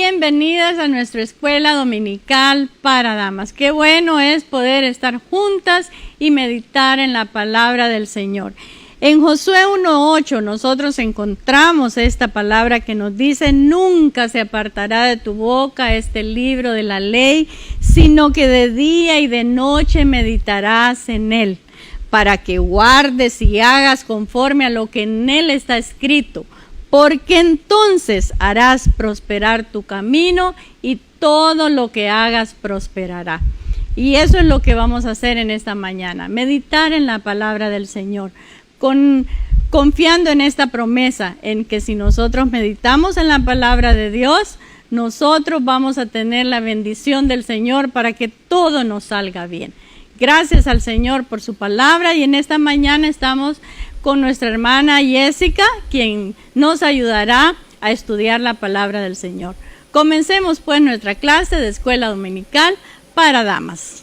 Bienvenidas a nuestra escuela dominical para damas. Qué bueno es poder estar juntas y meditar en la palabra del Señor. En Josué 1:8 nosotros encontramos esta palabra que nos dice: nunca se apartará de tu boca este libro de la ley, sino que de día y de noche meditarás en él, para que guardes y hagas conforme a lo que en él está escrito, porque entonces harás prosperar tu camino y todo lo que hagas prosperará. Y eso es lo que vamos a hacer en esta mañana, meditar en la palabra del Señor, confiando en esta promesa, en que si nosotros meditamos en la palabra de Dios, nosotros vamos a tener la bendición del Señor para que todo nos salga bien. Gracias al Señor por su palabra, y en esta mañana estamos con nuestra hermana Jessica, quien nos ayudará a estudiar la palabra del Señor. Comencemos pues nuestra clase de escuela dominical para damas.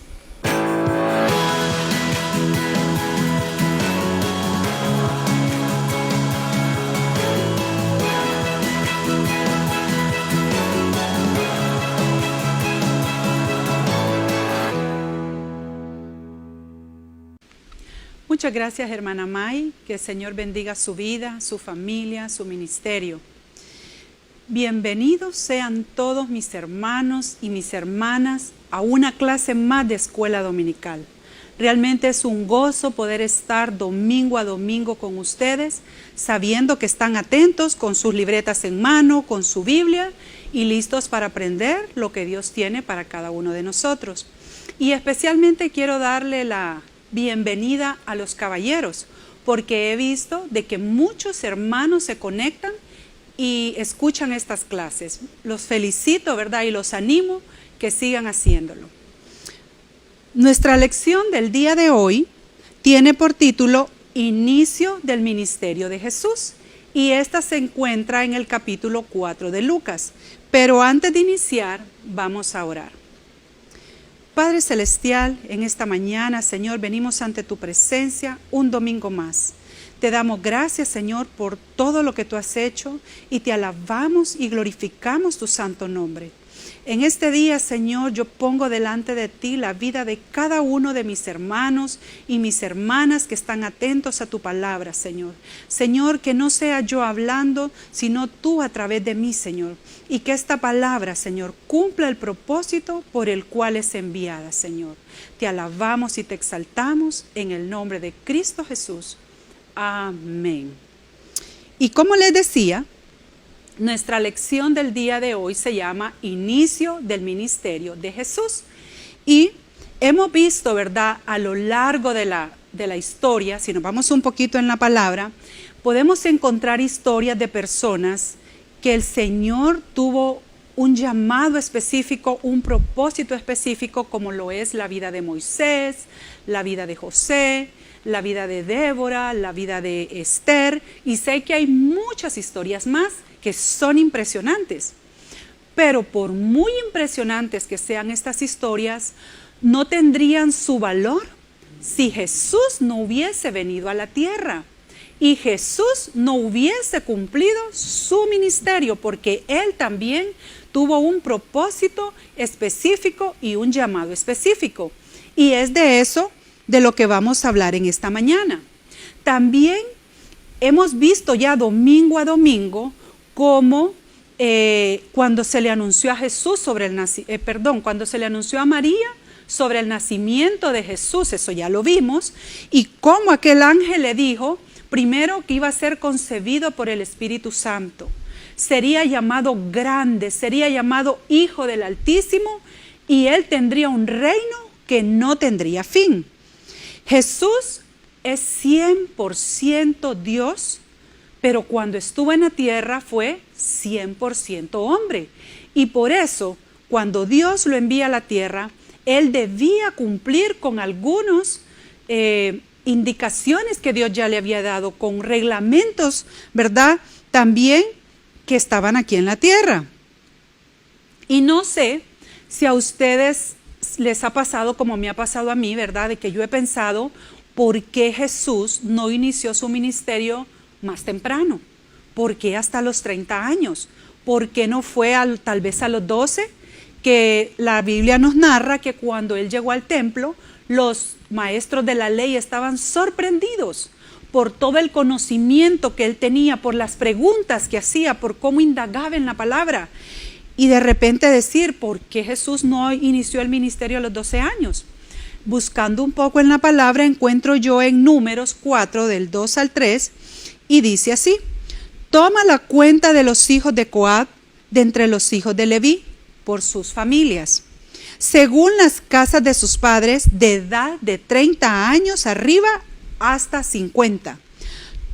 Muchas gracias, hermana May. Que el Señor bendiga su vida, su familia, su ministerio. Bienvenidos sean todos mis hermanos y mis hermanas a una clase más de escuela dominical. Realmente es un gozo poder estar domingo a domingo con ustedes, sabiendo que están atentos con sus libretas en mano, con su Biblia y listos para aprender lo que Dios tiene para cada uno de nosotros. Y especialmente quiero darle la bienvenida a los caballeros, porque he visto de que muchos hermanos se conectan y escuchan estas clases. Los felicito, ¿verdad? Y los animo que sigan haciéndolo. Nuestra lección del día de hoy tiene por título Inicio del Ministerio de Jesús, y esta se encuentra en el capítulo 4 de Lucas. Pero antes de iniciar, vamos a orar. Padre Celestial, en esta mañana, Señor, venimos ante tu presencia un domingo más. Te damos gracias, Señor, por todo lo que tú has hecho, y te alabamos y glorificamos tu santo nombre. En este día, Señor, yo pongo delante de ti la vida de cada uno de mis hermanos y mis hermanas que están atentos a tu palabra, Señor. Señor, que no sea yo hablando, sino tú a través de mí, Señor. Y que esta palabra, Señor, cumpla el propósito por el cual es enviada, Señor. Te alabamos y te exaltamos en el nombre de Cristo Jesús. Amén. Y como les decía, nuestra lección del día de hoy se llama Inicio del Ministerio de Jesús. Y hemos visto, ¿verdad?, a lo largo de la historia, si nos vamos un poquito en la palabra, podemos encontrar historias de personas que el Señor tuvo un llamado específico, un propósito específico, como lo es la vida de Moisés, la vida de José, la vida de Débora, la vida de Esther, y sé que hay muchas historias más que son impresionantes. Pero por muy impresionantes que sean estas historias, no tendrían su valor si Jesús no hubiese venido a la tierra y Jesús no hubiese cumplido su ministerio, porque Él también tuvo un propósito específico y un llamado específico. Y es de eso de lo que vamos a hablar en esta mañana. También hemos visto ya domingo a domingo cómo cuando se le anunció a Jesús cuando se le anunció a María sobre el nacimiento de Jesús, eso ya lo vimos, y cómo aquel ángel le dijo primero que iba a ser concebido por el Espíritu Santo, sería llamado grande, sería llamado Hijo del Altísimo, y él tendría un reino que no tendría fin. Jesús es 100% Dios, pero cuando estuvo en la tierra fue 100% hombre. Y por eso, cuando Dios lo envía a la tierra, Él debía cumplir con algunas indicaciones que Dios ya le había dado, con reglamentos, ¿verdad?, también que estaban aquí en la tierra. Y no sé si a ustedes les ha pasado como me ha pasado a mí, ¿verdad?, de que yo he pensado, ¿por qué Jesús no inició su ministerio más temprano? ¿Por qué hasta los 30 años? ¿por qué no fue tal vez a los 12? Que la Biblia nos narra que cuando él llegó al templo, los maestros de la ley estaban sorprendidos por todo el conocimiento que él tenía, por las preguntas que hacía, por cómo indagaba en la palabra. Y de repente decir, ¿por qué Jesús no inició el ministerio a los 12 años? Buscando un poco en la palabra, encuentro yo en Números 4, del 2 al 3, y dice así: toma la cuenta de los hijos de Coat de entre los hijos de Leví, por sus familias, según las casas de sus padres, de edad de 30 años arriba hasta 50,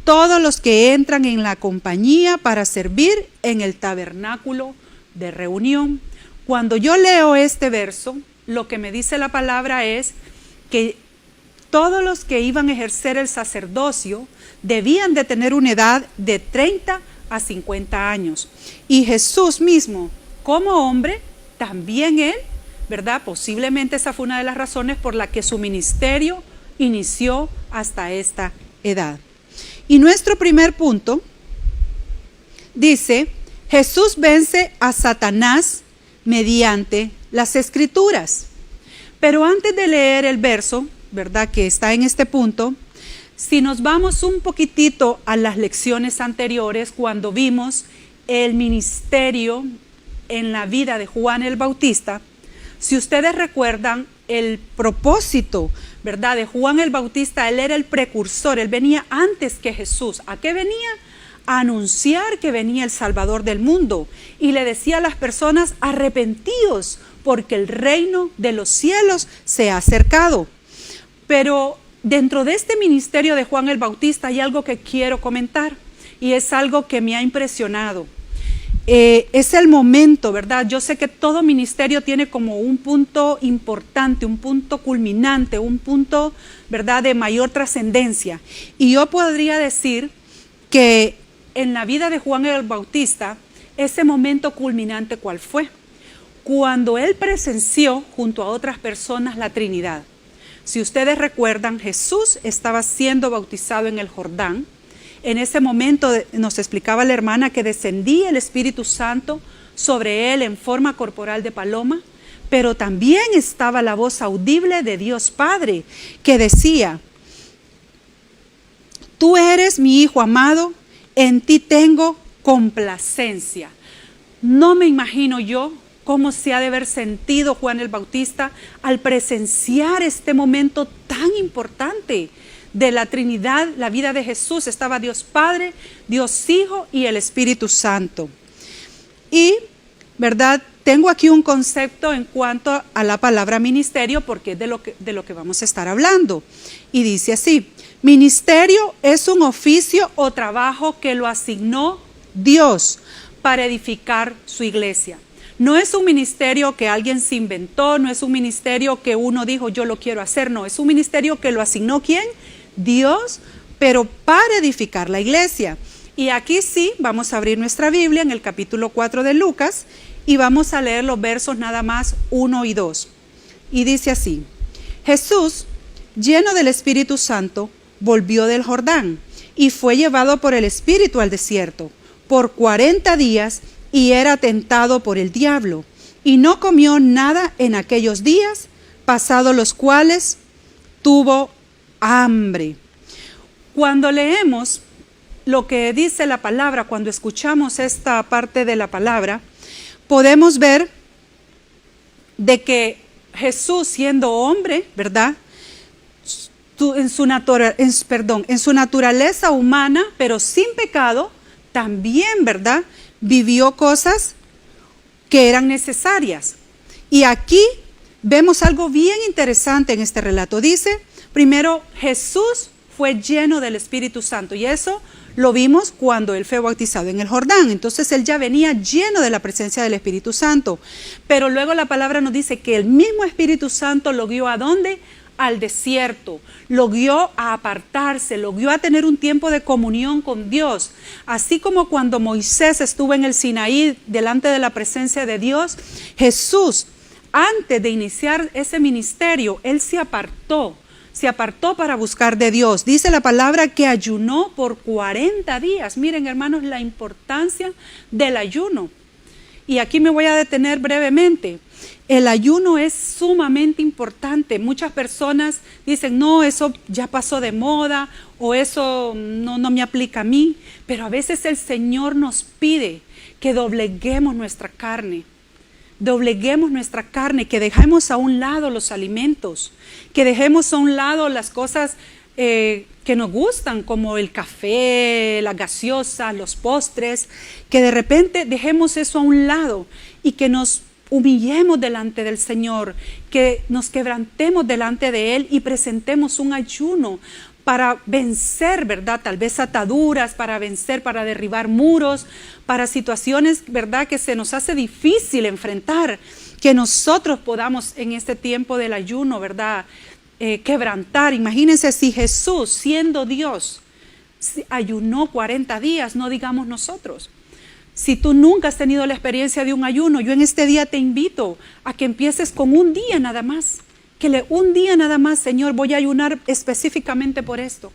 todos los que entran en la compañía para servir en el tabernáculo de reunión. Cuando yo leo este verso, lo que me dice la palabra es que todos los que iban a ejercer el sacerdocio debían de tener una edad de 30 a 50 años. Y Jesús mismo, como hombre, también él, ¿verdad? Posiblemente esa fue una de las razones por la que su ministerio inició hasta esta edad. Y nuestro primer punto dice: Jesús vence a Satanás mediante las Escrituras. Pero antes de leer el verso, ¿verdad?, que está en este punto, si nos vamos un poquitito a las lecciones anteriores, cuando vimos el ministerio en la vida de Juan el Bautista, si ustedes recuerdan el propósito, ¿verdad?, de Juan el Bautista, él era el precursor, él venía antes que Jesús. ¿A qué venía? A anunciar que venía el Salvador del mundo, y le decía a las personas: arrepentíos, porque el reino de los cielos se ha acercado. Pero dentro de este ministerio de Juan el Bautista hay algo que quiero comentar, y es algo que me ha impresionado. Es el momento, ¿verdad? Yo sé que todo ministerio tiene como un punto importante, un punto culminante, un punto, ¿verdad?, de mayor trascendencia. Y yo podría decir que en la vida de Juan el Bautista, ese momento culminante, ¿cuál fue? Cuando él presenció junto a otras personas la Trinidad. Si ustedes recuerdan, Jesús estaba siendo bautizado en el Jordán. En ese momento nos explicaba la hermana que descendía el Espíritu Santo sobre él en forma corporal de paloma, pero también estaba la voz audible de Dios Padre que decía: tú eres mi Hijo amado, en ti tengo complacencia. No me imagino yo cómo se ha de haber sentido Juan el Bautista al presenciar este momento tan importante de la Trinidad, la vida de Jesús. Estaba Dios Padre, Dios Hijo y el Espíritu Santo. Y, ¿verdad?, tengo aquí un concepto en cuanto a la palabra ministerio, porque es de lo que vamos a estar hablando. Y dice así: ministerio es un oficio o trabajo que lo asignó Dios para edificar su iglesia. No es un ministerio que alguien se inventó, no es un ministerio que uno dijo yo lo quiero hacer, no, es un ministerio que lo asignó ¿quién? Dios, pero para edificar la iglesia. Y aquí sí, vamos a abrir nuestra Biblia en el capítulo 4 de Lucas y vamos a leer los versos nada más 1 y 2. Y dice así: Jesús, lleno del Espíritu Santo, volvió del Jordán y fue llevado por el Espíritu al desierto por 40 días y era tentado por el diablo, y no comió nada en aquellos días, pasados los cuales tuvo hambre. Cuando leemos lo que dice la palabra, cuando escuchamos esta parte de la palabra, podemos ver de que Jesús, siendo hombre, ¿verdad?, en su naturaleza humana, pero sin pecado, también, ¿verdad?, vivió cosas que eran necesarias. Y aquí vemos algo bien interesante en este relato. Dice, primero, Jesús fue lleno del Espíritu Santo, y eso lo vimos cuando él fue bautizado en el Jordán. Entonces él ya venía lleno de la presencia del Espíritu Santo. Pero luego la palabra nos dice que el mismo Espíritu Santo lo guió ¿a dónde? Al desierto, lo guió a apartarse, lo guió a tener un tiempo de comunión con Dios. Así como cuando Moisés estuvo en el Sinaí delante de la presencia de Dios, Jesús, antes de iniciar ese ministerio, él se apartó para buscar de Dios. Dice la palabra que ayunó por 40 días. Miren, hermanos, la importancia del ayuno. Y aquí me voy a detener brevemente. El ayuno es sumamente importante. Muchas personas dicen, no, eso ya pasó de moda o eso no me aplica a mí. Pero a veces el Señor nos pide que dobleguemos nuestra carne. Dobleguemos nuestra carne, que dejemos a un lado los alimentos, que dejemos a un lado las cosas que nos gustan, como el café, las gaseosas, los postres, que de repente dejemos eso a un lado y que nos humillemos delante del Señor, que nos quebrantemos delante de Él y presentemos un ayuno para vencer, ¿verdad? Tal vez ataduras, para vencer, para derribar muros, para situaciones, ¿verdad? Que se nos hace difícil enfrentar, que nosotros podamos en este tiempo del ayuno, ¿verdad? Quebrantar. Imagínense si Jesús, siendo Dios, ayunó 40 días, no digamos nosotros. Si tú nunca has tenido la experiencia de un ayuno, yo en este día te invito a que empieces con un día nada más. Un día nada más, Señor, voy a ayunar específicamente por esto.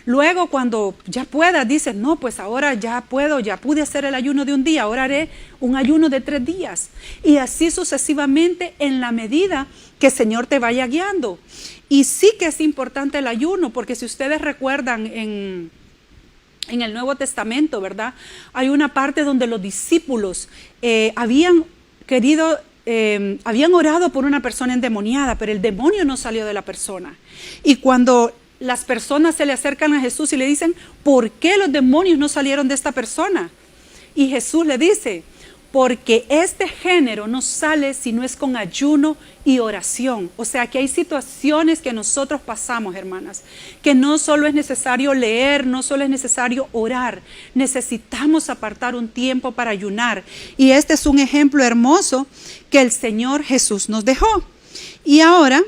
Luego cuando ya puedas, dices, no, pues ahora ya pude hacer el ayuno de un día, ahora haré un ayuno de 3 días. Y así sucesivamente en la medida que el Señor te vaya guiando. Y sí que es importante el ayuno, porque si ustedes recuerdan en el Nuevo Testamento, ¿verdad? Hay una parte donde los discípulos habían orado por una persona endemoniada, pero el demonio no salió de la persona. Y cuando las personas se le acercan a Jesús y le dicen, ¿por qué los demonios no salieron de esta persona? Y Jesús le dice, porque este género no sale si no es con ayuno y oración. O sea que hay situaciones que nosotros pasamos, hermanas, que no solo es necesario leer, no solo es necesario orar, necesitamos apartar un tiempo para ayunar. Y este es un ejemplo hermoso que el Señor Jesús nos dejó. Y ahora,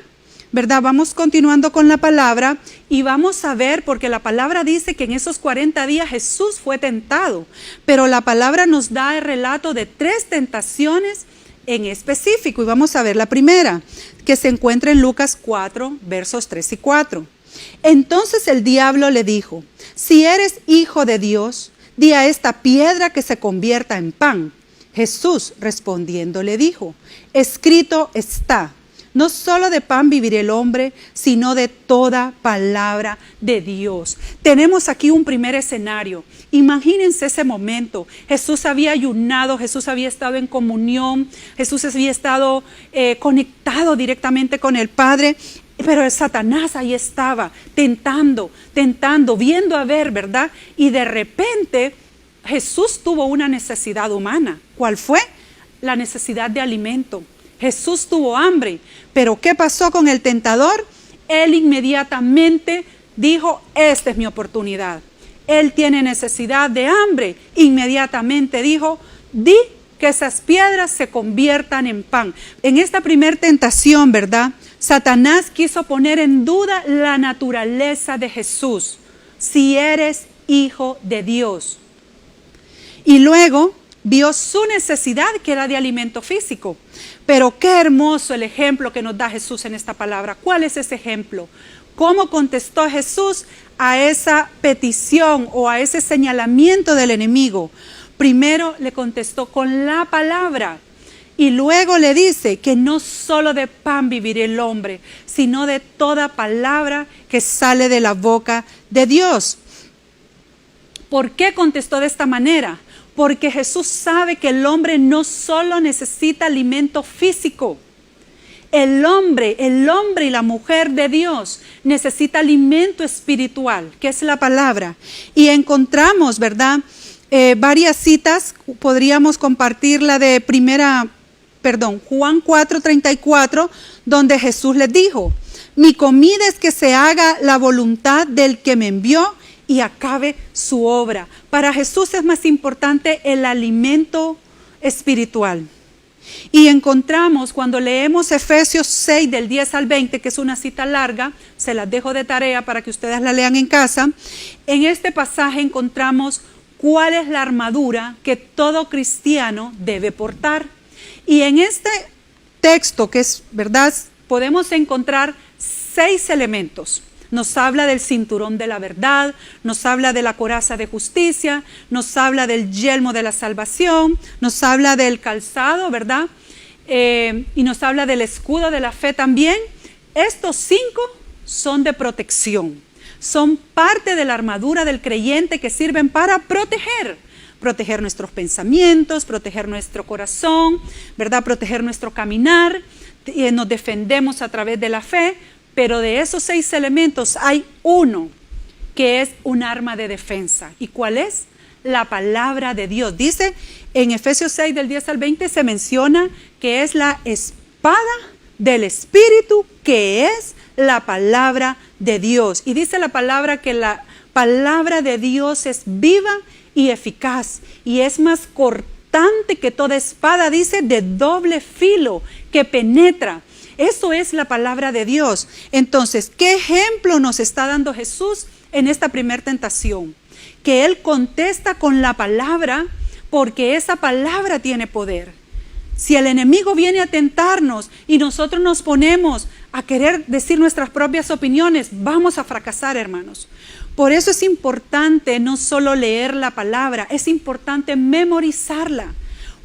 ¿verdad? Vamos continuando con la palabra y vamos a ver, porque la palabra dice que en esos 40 días Jesús fue tentado, pero la palabra nos da el relato de 3 tentaciones en específico. Y vamos a ver la primera, que se encuentra en Lucas 4, versos 3 y 4. Entonces el diablo le dijo, si eres hijo de Dios, di a esta piedra que se convierta en pan. Jesús respondiendo le dijo, escrito está, no solo de pan vivirá el hombre, sino de toda palabra de Dios. Tenemos aquí un primer escenario. Imagínense ese momento. Jesús había ayunado, Jesús había estado en comunión, Jesús había estado conectado directamente con el Padre, pero el Satanás ahí estaba, tentando, viendo a ver, ¿verdad? Y de repente Jesús tuvo una necesidad humana. ¿Cuál fue? La necesidad de alimento. Jesús tuvo hambre, pero ¿qué pasó con el tentador? Él inmediatamente dijo, esta es mi oportunidad. Él tiene necesidad de hambre. Inmediatamente dijo, di que esas piedras se conviertan en pan. En esta primera tentación, ¿verdad? Satanás quiso poner en duda la naturaleza de Jesús. Si eres hijo de Dios. Y luego vio su necesidad, que era de alimento físico. Pero qué hermoso el ejemplo que nos da Jesús en esta palabra. ¿Cuál es ese ejemplo? ¿Cómo contestó Jesús a esa petición o a ese señalamiento del enemigo? Primero le contestó con la palabra y luego le dice que no solo de pan vivirá el hombre, sino de toda palabra que sale de la boca de Dios. ¿Por qué contestó de esta manera? Porque Jesús sabe que el hombre no solo necesita alimento físico. El hombre y la mujer de Dios necesita alimento espiritual, que es la palabra. Y encontramos, ¿verdad? Varias citas, podríamos compartir la de Juan 4:34, donde Jesús les dijo, mi comida es que se haga la voluntad del que me envió y acabe su obra. Para Jesús es más importante el alimento espiritual. Y encontramos cuando leemos Efesios 6 del 10 al 20, que es una cita larga, se las dejo de tarea para que ustedes la lean en casa. En este pasaje encontramos cuál es la armadura que todo cristiano debe portar. Y en este texto, que es verdad, podemos encontrar 6 elementos. nos habla del cinturón de la verdad, nos habla de la coraza de justicia, nos habla del yelmo de la salvación, nos habla del calzado, ¿verdad? Y nos habla del escudo de la fe también. Estos 5 son de protección, son parte de la armadura del creyente que sirven para proteger nuestros pensamientos, proteger nuestro corazón, ¿verdad? Proteger nuestro caminar. Nos defendemos a través de la fe, pero de esos 6 elementos hay uno que es un arma de defensa. ¿Y cuál es? La palabra de Dios. Dice en Efesios 6 del 10 al 20 se menciona que es la espada del Espíritu, que es la palabra de Dios. Y dice la palabra que la palabra de Dios es viva y eficaz y es más cortante que toda espada, dice, de doble filo, que penetra. Eso es la palabra de Dios. Entonces, ¿qué ejemplo nos está dando Jesús en esta primera tentación? Que Él contesta con la palabra, porque esa palabra tiene poder. Si el enemigo viene a tentarnos y nosotros nos ponemos a querer decir nuestras propias opiniones, vamos a fracasar, hermanos. Por eso es importante no solo leer la palabra, es importante memorizarla.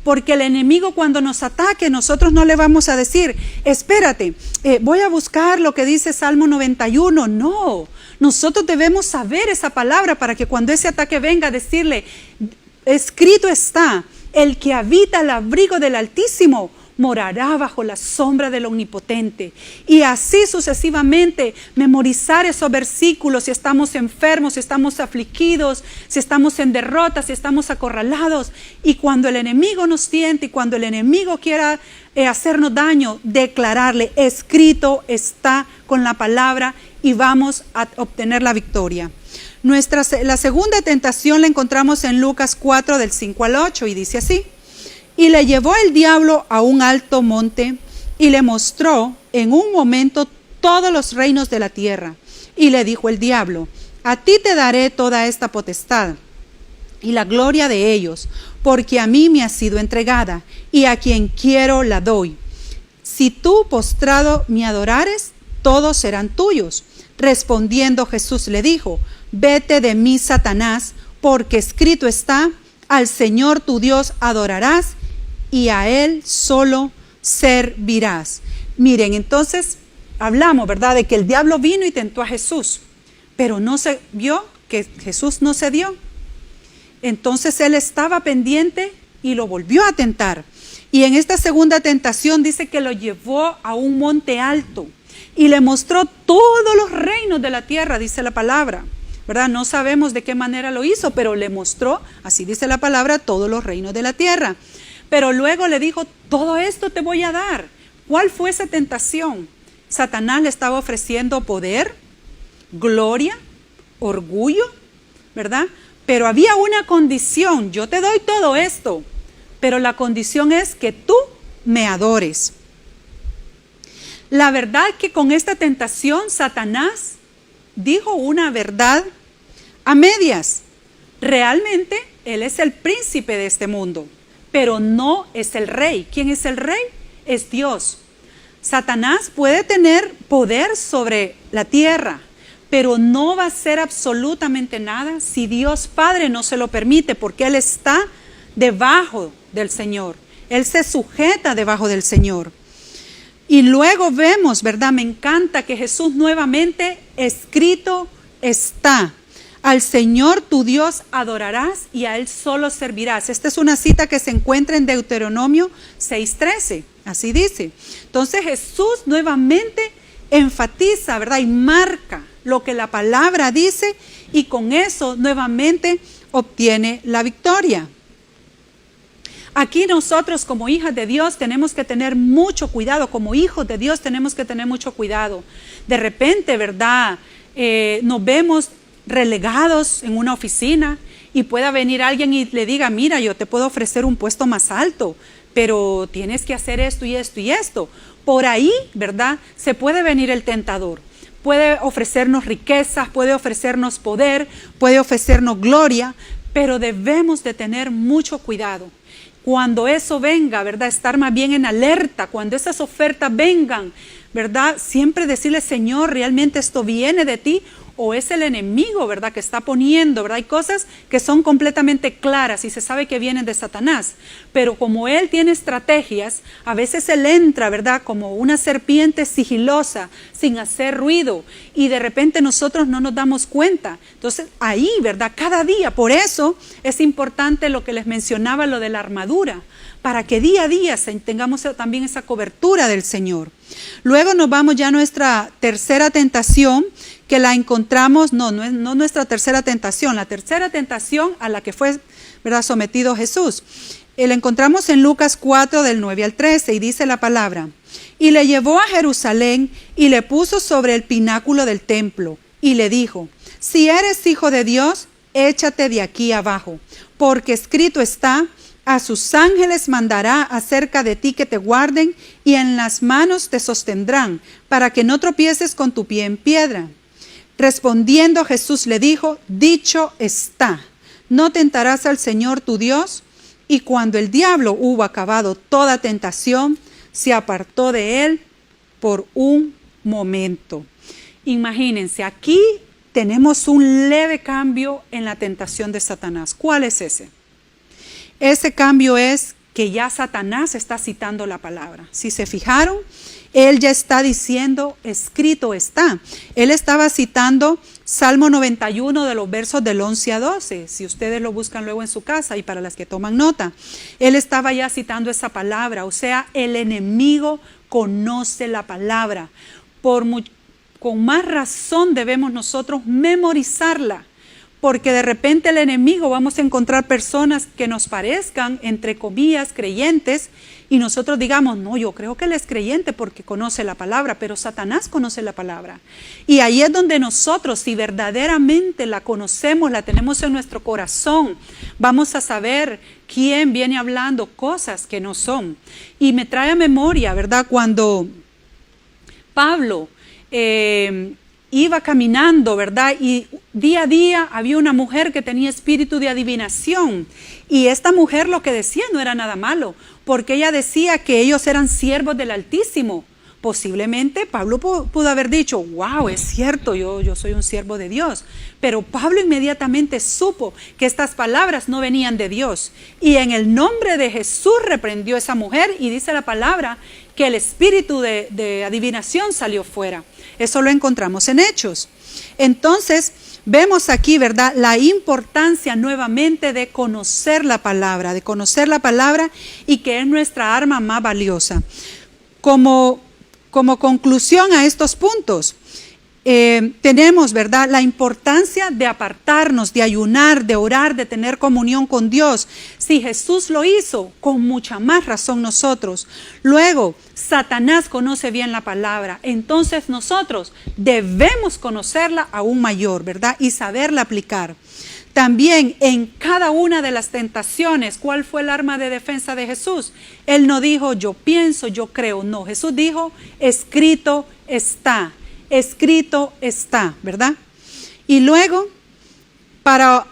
Porque el enemigo cuando nos ataque, nosotros no le vamos a decir, espérate, voy a buscar lo que dice Salmo 91. No, nosotros debemos saber esa palabra para que cuando ese ataque venga, decirle, escrito está, el que habita al abrigo del Altísimo morará bajo la sombra del Omnipotente. Y así sucesivamente, memorizar esos versículos si estamos enfermos, si estamos afligidos, si estamos en derrota, si estamos acorralados. Y cuando el enemigo nos tiente y cuando el enemigo quiera hacernos daño, declararle, escrito está con la palabra y vamos a obtener la victoria. La segunda tentación la encontramos en Lucas 4 del 5 al 8 y dice así: y le llevó el diablo a un alto monte y le mostró en un momento todos los reinos de la tierra. Y le dijo el diablo: a ti te daré toda esta potestad y la gloria de ellos, porque a mí me ha sido entregada y a quien quiero la doy. Si tú postrado me adorares, todos serán tuyos. Respondiendo Jesús le dijo: vete de mí, Satanás, porque escrito está, al Señor tu Dios adorarás y a Él solo servirás. Miren, entonces hablamos, ¿verdad?, de que el diablo vino y tentó a Jesús, pero no se vio que Jesús no cedió. Entonces Él estaba pendiente y lo volvió a tentar. Y en esta segunda tentación dice que lo llevó a un monte alto y le mostró todos los reinos de la tierra, dice la palabra, ¿verdad? No sabemos de qué manera lo hizo, pero le mostró, así dice la palabra, todos los reinos de la tierra. Pero luego le dijo, todo esto te voy a dar. ¿Cuál fue esa tentación? Satanás le estaba ofreciendo poder, gloria, orgullo, ¿verdad? Pero había una condición: yo te doy todo esto, pero la condición es que tú me adores. La verdad que con esta tentación Satanás dijo una verdad a medias. Realmente él es el príncipe de este mundo, pero no es el rey. ¿Quién es el rey? Es Dios. Satanás puede tener poder sobre la tierra, pero no va a hacer absolutamente nada si Dios Padre no se lo permite, porque Él está debajo del Señor. Él se sujeta debajo del Señor. Y luego vemos, ¿verdad? Me encanta que Jesús nuevamente, escrito está: al Señor tu Dios adorarás y a Él solo servirás. Esta es una cita que se encuentra en Deuteronomio 6:13, así dice. Entonces Jesús nuevamente enfatiza, ¿verdad?, y marca lo que la palabra dice, y con eso nuevamente obtiene la victoria. Aquí nosotros como hijas de Dios tenemos que tener mucho cuidado, como hijos de Dios tenemos que tener mucho cuidado. De repente, ¿verdad?, nos vemos relegados en una oficina y pueda venir alguien y le diga: mira, yo te puedo ofrecer un puesto más alto, pero tienes que hacer esto y esto y esto. Por ahí, ¿verdad?, se puede venir el tentador. Puede ofrecernos riquezas, puede ofrecernos poder, puede ofrecernos gloria, pero debemos de tener mucho cuidado. Cuando eso venga, ¿verdad? Estar más bien en alerta, cuando esas ofertas vengan, ¿verdad? Siempre decirle, Señor, ¿realmente esto viene de ti? ¿O es el enemigo, verdad, que está poniendo, verdad? Hay cosas que son completamente claras y se sabe que vienen de Satanás. Pero como él tiene estrategias, a veces él entra, ¿verdad? Como una serpiente sigilosa, sin hacer ruido. Y de repente nosotros no nos damos cuenta. Entonces ahí, ¿verdad? Cada día. Por eso es importante lo que les mencionaba, lo de la armadura. Para que día a día tengamos también esa cobertura del Señor. Luego nos vamos ya a nuestra tercera tentación, que la encontramos, no es nuestra tercera tentación, la tercera tentación a la que fue, ¿verdad?, sometido Jesús. La encontramos en Lucas 4 del 9 al 13 y dice la palabra: y le llevó a Jerusalén y le puso sobre el pináculo del templo y le dijo: si eres hijo de Dios, échate de aquí abajo, porque escrito está: a sus ángeles mandará acerca de ti que te guarden, y en las manos te sostendrán, para que no tropieces con tu pie en piedra. Respondiendo Jesús le dijo: dicho está, no tentarás al Señor tu Dios. Y cuando el diablo hubo acabado toda tentación, se apartó de él por un momento. Imagínense, aquí tenemos un leve cambio en la tentación de Satanás. ¿Cuál es ese? Ese cambio es que ya Satanás está citando la palabra. Si se fijaron, él ya está diciendo, escrito está. Él estaba citando Salmo 91 de los versos del 11 a 12. Si ustedes lo buscan luego en su casa y para las que toman nota. Él estaba ya citando esa palabra. O sea, el enemigo conoce la palabra. Con más razón debemos nosotros memorizarla. Porque de repente el enemigo, vamos a encontrar personas que nos parezcan, entre comillas, creyentes, y nosotros digamos, no, yo creo que él es creyente porque conoce la palabra, pero Satanás conoce la palabra. Y ahí es donde nosotros, si verdaderamente la conocemos, la tenemos en nuestro corazón, vamos a saber quién viene hablando cosas que no son. Y me trae a memoria, ¿verdad?, cuando Pablo iba caminando, ¿verdad? Y día a día había una mujer que tenía espíritu de adivinación. Y esta mujer lo que decía no era nada malo, porque ella decía que ellos eran siervos del Altísimo. Posiblemente Pablo pudo haber dicho, wow, es cierto, yo soy un siervo de Dios. Pero Pablo inmediatamente supo que estas palabras no venían de Dios. Y en el nombre de Jesús reprendió a esa mujer y dice la palabra que el espíritu de adivinación salió fuera. Eso lo encontramos en Hechos. Entonces, vemos aquí, ¿verdad?, la importancia nuevamente de conocer la palabra y que es nuestra arma más valiosa. Como conclusión a estos puntos, tenemos, ¿verdad?, la importancia de apartarnos, de ayunar, de orar, de tener comunión con Dios. Si Jesús lo hizo, con mucha más razón nosotros. Luego, Satanás conoce bien la palabra, entonces nosotros debemos conocerla aún mayor, ¿verdad?, y saberla aplicar. También en cada una de las tentaciones, ¿cuál fue el arma de defensa de Jesús? Él no dijo, yo pienso, yo creo, no. Jesús dijo, escrito está, ¿verdad? Y luego,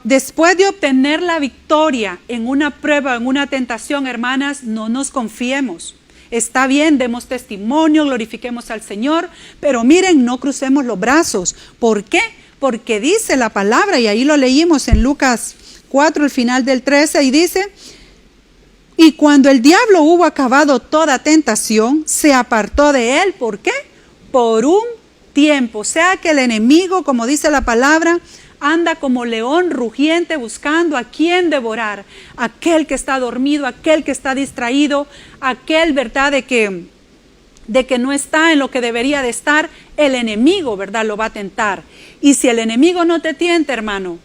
después de obtener la victoria en una prueba, en una tentación, hermanas, no nos confiemos. Está bien, demos testimonio, glorifiquemos al Señor, pero miren, no crucemos los brazos. ¿Por qué? Porque dice la palabra, y ahí lo leímos en Lucas 4, el final del 13, y dice, y cuando el diablo hubo acabado toda tentación, se apartó de él. ¿Por qué? Por un tiempo. O sea que el enemigo, como dice la palabra, anda como león rugiente buscando a quien devorar. Aquel que está dormido, aquel que está distraído, aquel, ¿verdad?, de que no está en lo que debería de estar, el enemigo, ¿verdad?, lo va a tentar. Y si el enemigo no te tienta, hermano,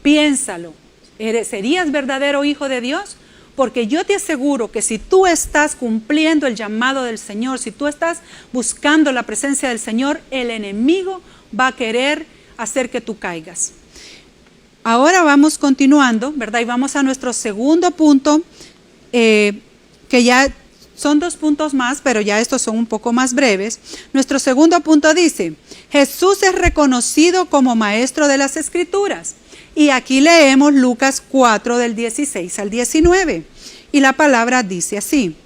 piénsalo. ¿Serías verdadero hijo de Dios? Porque yo te aseguro que si tú estás cumpliendo el llamado del Señor, si tú estás buscando la presencia del Señor, el enemigo va a querer hacer que tú caigas. Ahora vamos continuando, ¿verdad? Y vamos a nuestro segundo punto, que ya son 2 puntos más, pero ya estos son un poco más breves. Nuestro segundo punto dice, Jesús es reconocido como maestro de las Escrituras. Y aquí leemos Lucas 4 del 16 al 19. Y la palabra dice así: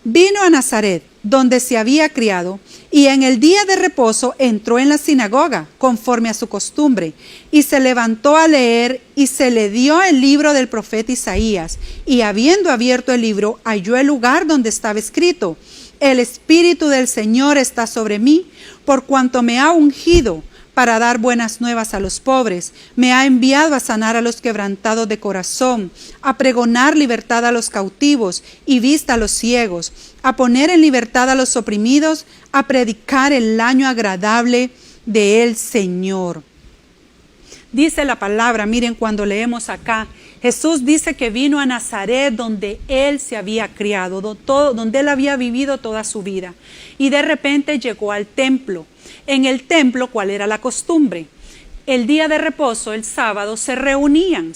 vino a Nazaret, donde se había criado, y en el día de reposo entró en la sinagoga, conforme a su costumbre, y se levantó a leer, y se le dio el libro del profeta Isaías, y habiendo abierto el libro, halló el lugar donde estaba escrito: el Espíritu del Señor está sobre mí, por cuanto me ha ungido para dar buenas nuevas a los pobres, me ha enviado a sanar a los quebrantados de corazón, a pregonar libertad a los cautivos y vista a los ciegos, a poner en libertad a los oprimidos, a predicar el año agradable del Señor. Dice la palabra, miren, cuando leemos acá, Jesús dice que vino a Nazaret, donde Él se había criado, donde Él había vivido toda su vida. Y de repente llegó al templo. En el templo, ¿cuál era la costumbre? El día de reposo, el sábado, se reunían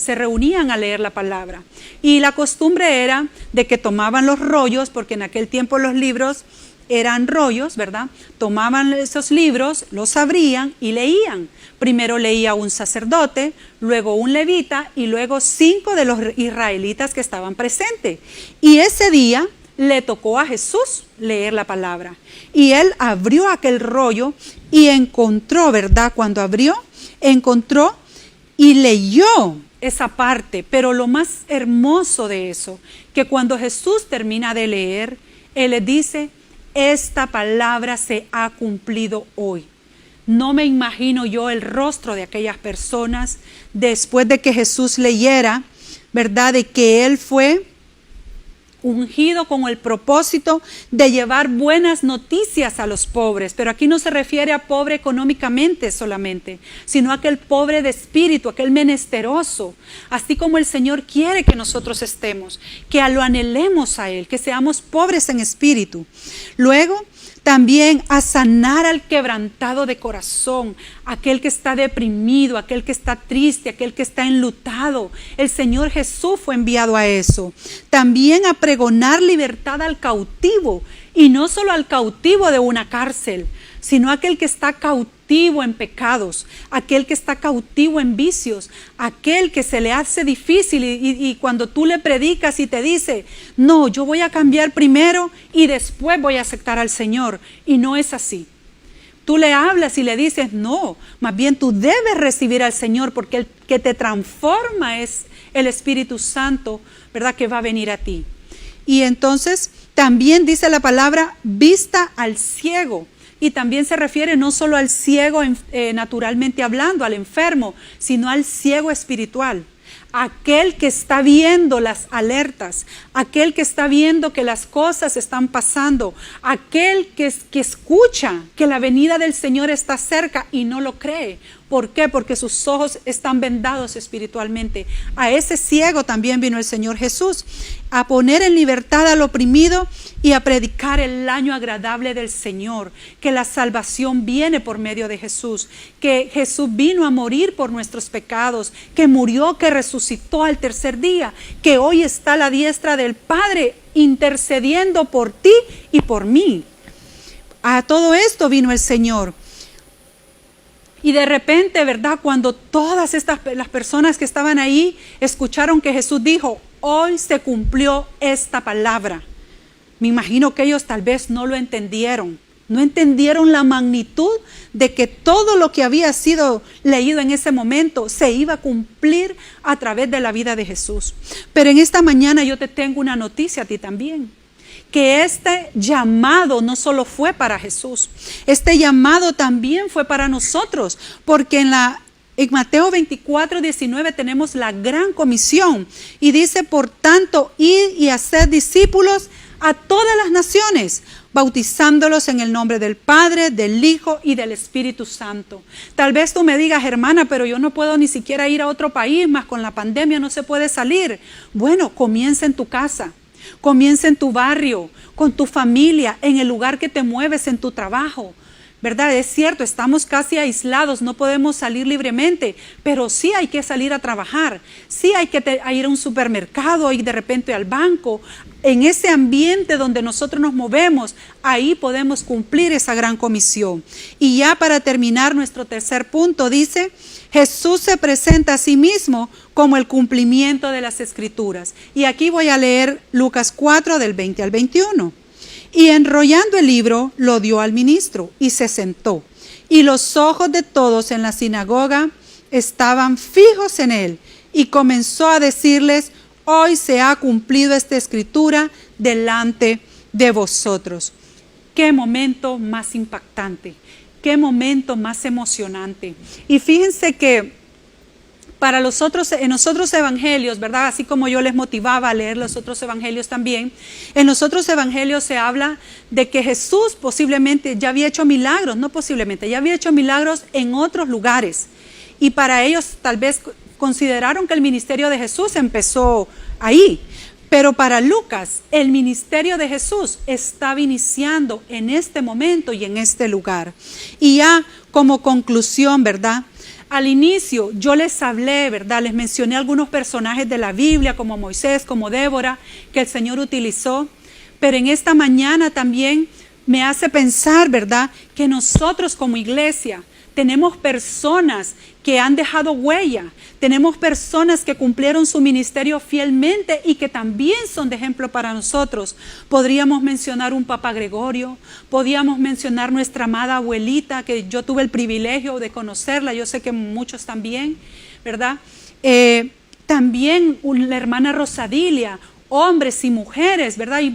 a leer la palabra. Y la costumbre era de que tomaban los rollos, porque en aquel tiempo los libros eran rollos, ¿verdad? Tomaban esos libros, los abrían y leían. Primero leía un sacerdote, luego un levita y luego 5 de los israelitas que estaban presentes. Y ese día le tocó a Jesús leer la palabra. Y él abrió aquel rollo y encontró, ¿verdad? Cuando abrió, encontró y leyó esa parte. Pero lo más hermoso de eso, que cuando Jesús termina de leer, Él le dice: esta palabra se ha cumplido hoy. No me imagino yo el rostro de aquellas personas después de que Jesús leyera, ¿verdad? De que Él fue ungido con el propósito de llevar buenas noticias a los pobres. Pero aquí no se refiere a pobre económicamente solamente, sino a aquel pobre de espíritu, aquel menesteroso. Así como el Señor quiere que nosotros estemos, que lo anhelemos a Él, que seamos pobres en espíritu. Luego, también a sanar al quebrantado de corazón, aquel que está deprimido, aquel que está triste, aquel que está enlutado. El Señor Jesús fue enviado a eso. También a pregonar libertad al cautivo, y no solo al cautivo de una cárcel, sino aquel que está cautivo en pecados, aquel que está cautivo en vicios, aquel que se le hace difícil y cuando tú le predicas y te dice: no, yo voy a cambiar primero y después voy a aceptar al Señor. Y no es así. Tú le hablas y le dices: no, más bien tú debes recibir al Señor, porque el que te transforma es el Espíritu Santo, ¿verdad? Que va a venir a ti. Y entonces también dice la palabra: vista al ciego. Y también se refiere no solo al ciego naturalmente hablando, al enfermo, sino al ciego espiritual. Aquel que está viendo las alertas, aquel que está viendo que las cosas están pasando, aquel que escucha que la venida del Señor está cerca y no lo cree. ¿Por qué? Porque sus ojos están vendados espiritualmente. A ese ciego también vino el Señor Jesús, a poner en libertad al oprimido y a predicar el año agradable del Señor, que la salvación viene por medio de Jesús, que Jesús vino a morir por nuestros pecados, que murió, que resucitó al tercer día, que hoy está a la diestra del Padre intercediendo por ti y por mí. A todo esto vino el Señor. Y de repente, ¿verdad? Cuando todas las personas que estaban ahí escucharon que Jesús dijo: hoy se cumplió esta palabra. Me imagino que ellos tal vez no lo entendieron. No entendieron la magnitud de que todo lo que había sido leído en ese momento se iba a cumplir a través de la vida de Jesús. Pero en esta mañana yo te tengo una noticia a ti también. Que este llamado no solo fue para Jesús, este llamado también fue para nosotros, porque en Mateo 24:19 tenemos la gran comisión y dice: por tanto, id y haced discípulos a todas las naciones, bautizándolos en el nombre del Padre, del Hijo y del Espíritu Santo. Tal vez tú me digas: hermana, pero yo no puedo ni siquiera ir a otro país, más con la pandemia no se puede salir. Bueno, comienza en tu casa. Comienza en tu barrio, con tu familia, en el lugar que te mueves, en tu trabajo, ¿verdad? Es cierto, estamos casi aislados, no podemos salir libremente, pero sí hay que salir a trabajar, sí hay que ir a un supermercado y de repente al banco. En ese ambiente donde nosotros nos movemos, ahí podemos cumplir esa gran comisión. Y ya para terminar, nuestro tercer punto dice Jesús se presenta a sí mismo como el cumplimiento de las Escrituras. Y aquí voy a leer Lucas 4 del 20 al 21. Y enrollando el libro, lo dio al ministro y se sentó. Y los ojos de todos en la sinagoga estaban fijos en él. Y comenzó a decirles: hoy se ha cumplido esta escritura delante de vosotros. Qué momento más impactante, qué momento más emocionante. Y fíjense que para los otros, en los otros evangelios, ¿verdad? Así como yo les motivaba a leer los otros evangelios también, en los otros evangelios se habla de que Jesús posiblemente ya había hecho milagros, no posiblemente, ya había hecho milagros en otros lugares. Y para ellos tal vez consideraron que el ministerio de Jesús empezó ahí. Pero para Lucas, el ministerio de Jesús estaba iniciando en este momento y en este lugar. Y ya como conclusión, ¿verdad? Al inicio yo les hablé, ¿verdad? Les mencioné algunos personajes de la Biblia, como Moisés, como Débora, que el Señor utilizó. Pero en esta mañana también me hace pensar, ¿verdad? Que nosotros como iglesia tenemos personas que han dejado huella, tenemos personas que cumplieron su ministerio fielmente y que también son de ejemplo para nosotros. Podríamos mencionar un Papa Gregorio, podríamos mencionar nuestra amada abuelita, que yo tuve el privilegio de conocerla, yo sé que muchos también, ¿verdad? También la hermana Rosadilia, hombres y mujeres, ¿verdad? Y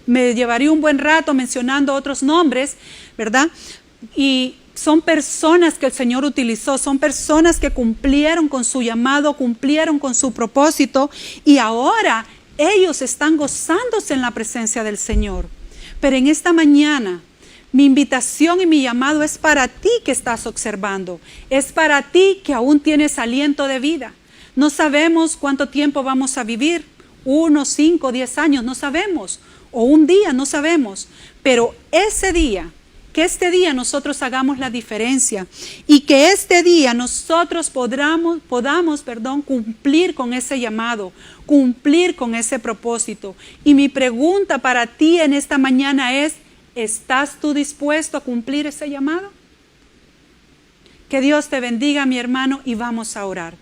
me llevaría un buen rato mencionando otros nombres, ¿verdad? Y son personas que el Señor utilizó, son personas que cumplieron con su llamado, cumplieron con su propósito y ahora ellos están gozándose en la presencia del Señor. Pero en esta mañana, mi invitación y mi llamado es para ti que estás observando, es para ti que aún tienes aliento de vida. No sabemos cuánto tiempo vamos a vivir, 1, 5, 10 años, no sabemos, o un día, no sabemos, pero ese día, que este día nosotros hagamos la diferencia y que este día nosotros podamos cumplir con ese llamado, cumplir con ese propósito. Y mi pregunta para ti en esta mañana es: ¿estás tú dispuesto a cumplir ese llamado? Que Dios te bendiga, mi hermano, y vamos a orar.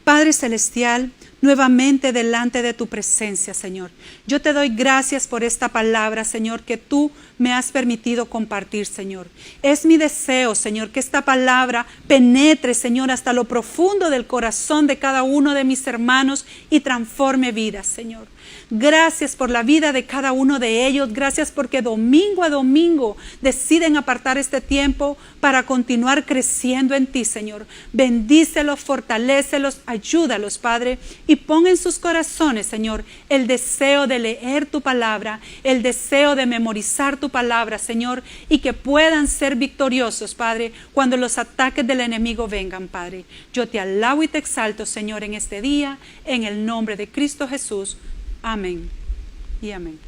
Padre Celestial, nuevamente delante de tu presencia, Señor. Yo te doy gracias por esta palabra, Señor, que tú me has permitido compartir, Señor. Es mi deseo, Señor, que esta palabra penetre, Señor, hasta lo profundo del corazón de cada uno de mis hermanos y transforme vidas, Señor. Gracias por la vida de cada uno de ellos. Gracias porque domingo a domingo deciden apartar este tiempo para continuar creciendo en ti, Señor. Bendícelos, fortalécelos, ayúdalos, Padre, y pon en sus corazones, Señor, el deseo de leer tu palabra, el deseo de memorizar tu palabra, Señor, y que puedan ser victoriosos, Padre, cuando los ataques del enemigo vengan, Padre. Yo te alabo y te exalto, Señor, en este día, en el nombre de Cristo Jesús. Amén y amén.